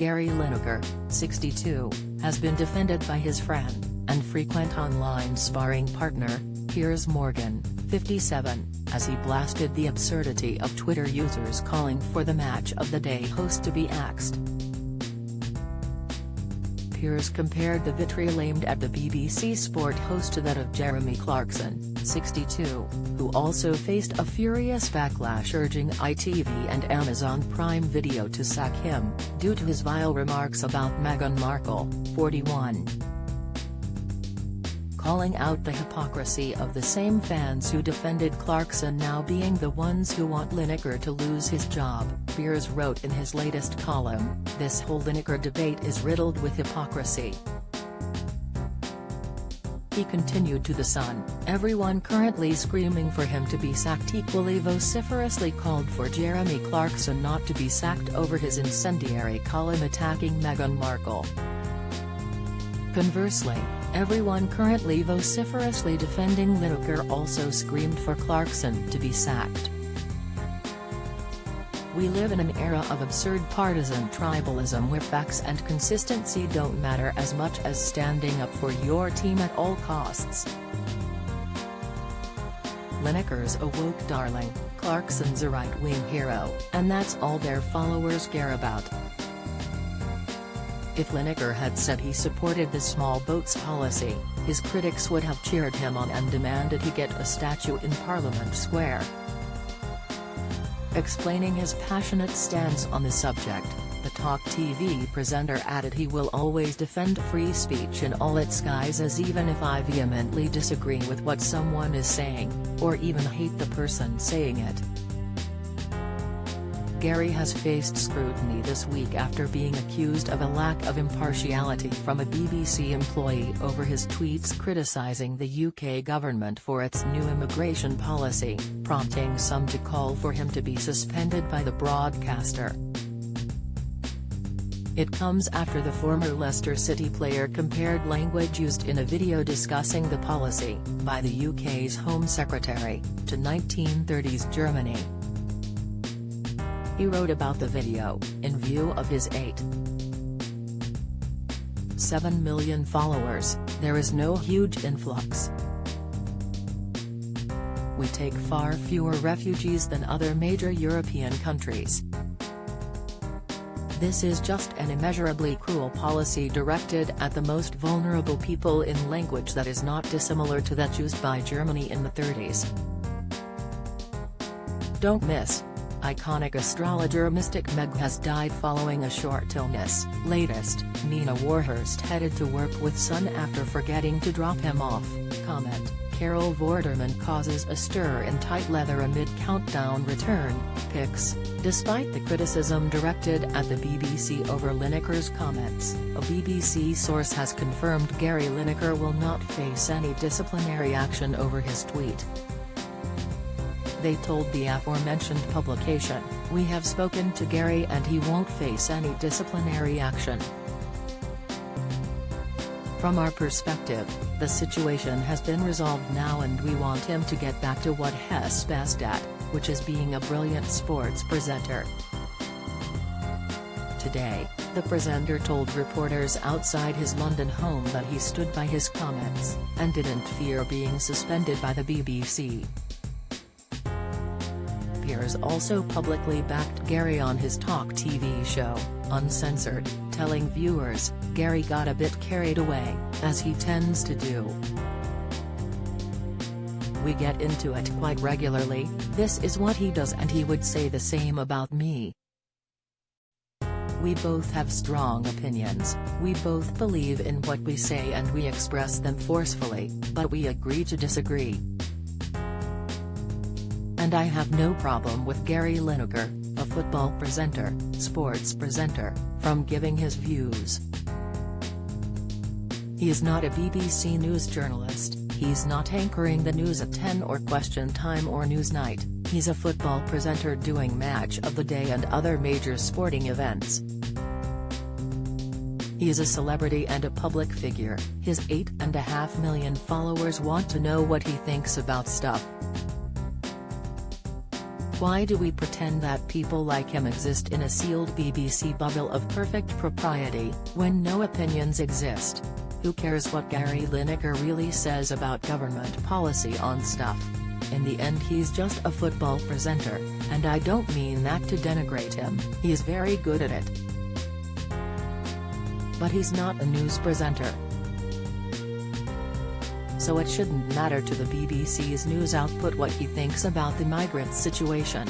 Gary Lineker, 62, has been defended by his friend, and frequent online sparring partner, Piers Morgan, 57, as he blasted the absurdity of Twitter users calling for the match of the day host to be axed. Piers compared the vitriol aimed at the BBC Sport host to that of Jeremy Clarkson, 62, who also faced a furious backlash urging ITV and Amazon Prime Video to sack him, due to his vile remarks about Meghan Markle, 41. Calling out the hypocrisy of the same fans who defended Clarkson now being the ones who want Lineker to lose his job, Piers wrote in his latest column, "This whole Lineker debate is riddled with hypocrisy." He continued to The Sun, "Everyone currently screaming for him to be sacked equally vociferously called for Jeremy Clarkson not to be sacked over his incendiary column attacking Meghan Markle. Conversely, everyone currently vociferously defending Lineker also screamed for Clarkson to be sacked. We live in an era of absurd partisan tribalism where facts and consistency don't matter as much as standing up for your team at all costs. Lineker's a woke darling, Clarkson's a right-wing hero, and that's all their followers care about." If Lineker had said he supported the small boats policy, his critics would have cheered him on and demanded he get a statue in Parliament Square. Explaining his passionate stance on the subject, the Talk TV presenter added he will always defend free speech in all its guises even if I vehemently disagree with what someone is saying, or even hate the person saying it. Gary has faced scrutiny this week after being accused of a lack of impartiality from a BBC employee over his tweets criticising the UK government for its new immigration policy, prompting some to call for him to be suspended by the broadcaster. It comes after the former Leicester City player compared language used in a video discussing the policy, by the UK's Home Secretary, to 1930s Germany. He wrote about the video, in view of his 8.7 million followers, there is no huge influx. We take far fewer refugees than other major European countries. This is just an immeasurably cruel policy directed at the most vulnerable people in language that is not dissimilar to that used by Germany in the 30s. Don't miss. Iconic astrologer mystic Meghan has died following a short illness. Latest, Nina Warhurst headed to work with son after forgetting to drop him off. Comment, Carol Vorderman causes a stir in tight leather amid countdown return, pics. Despite the criticism directed at the BBC over Lineker's comments, a BBC source has confirmed Gary Lineker will not face any disciplinary action over his tweet. They told the aforementioned publication, "We have spoken to Gary and he won't face any disciplinary action. From our perspective, the situation has been resolved now and we want him to get back to what he's best at, which is being a brilliant sports presenter." Today, the presenter told reporters outside his London home that he stood by his comments, and didn't fear being suspended by the BBC. Piers also publicly backed Gary on his Talk TV show, Uncensored, telling viewers, "Gary got a bit carried away, as he tends to do. We get into it quite regularly, this is what he does and he would say the same about me. We both have strong opinions, we both believe in what we say and we express them forcefully, but we agree to disagree. And I have no problem with Gary Lineker, a football presenter, sports presenter, from giving his views. He is not a BBC News journalist, he's not anchoring the news at 10 or Question Time or Newsnight, he's a football presenter doing Match of the Day and other major sporting events. He is a celebrity and a public figure, his 8.5 million followers want to know what he thinks about stuff Why do we pretend that people like him exist in a sealed BBC bubble of perfect propriety, when no opinions exist? Who cares what Gary Lineker really says about government policy on stuff? In the end, he's just a football presenter, and I don't mean that to denigrate him, he's very good at it. But he's not a news presenter. So it shouldn't matter to the BBC's news output what he thinks about the migrant situation.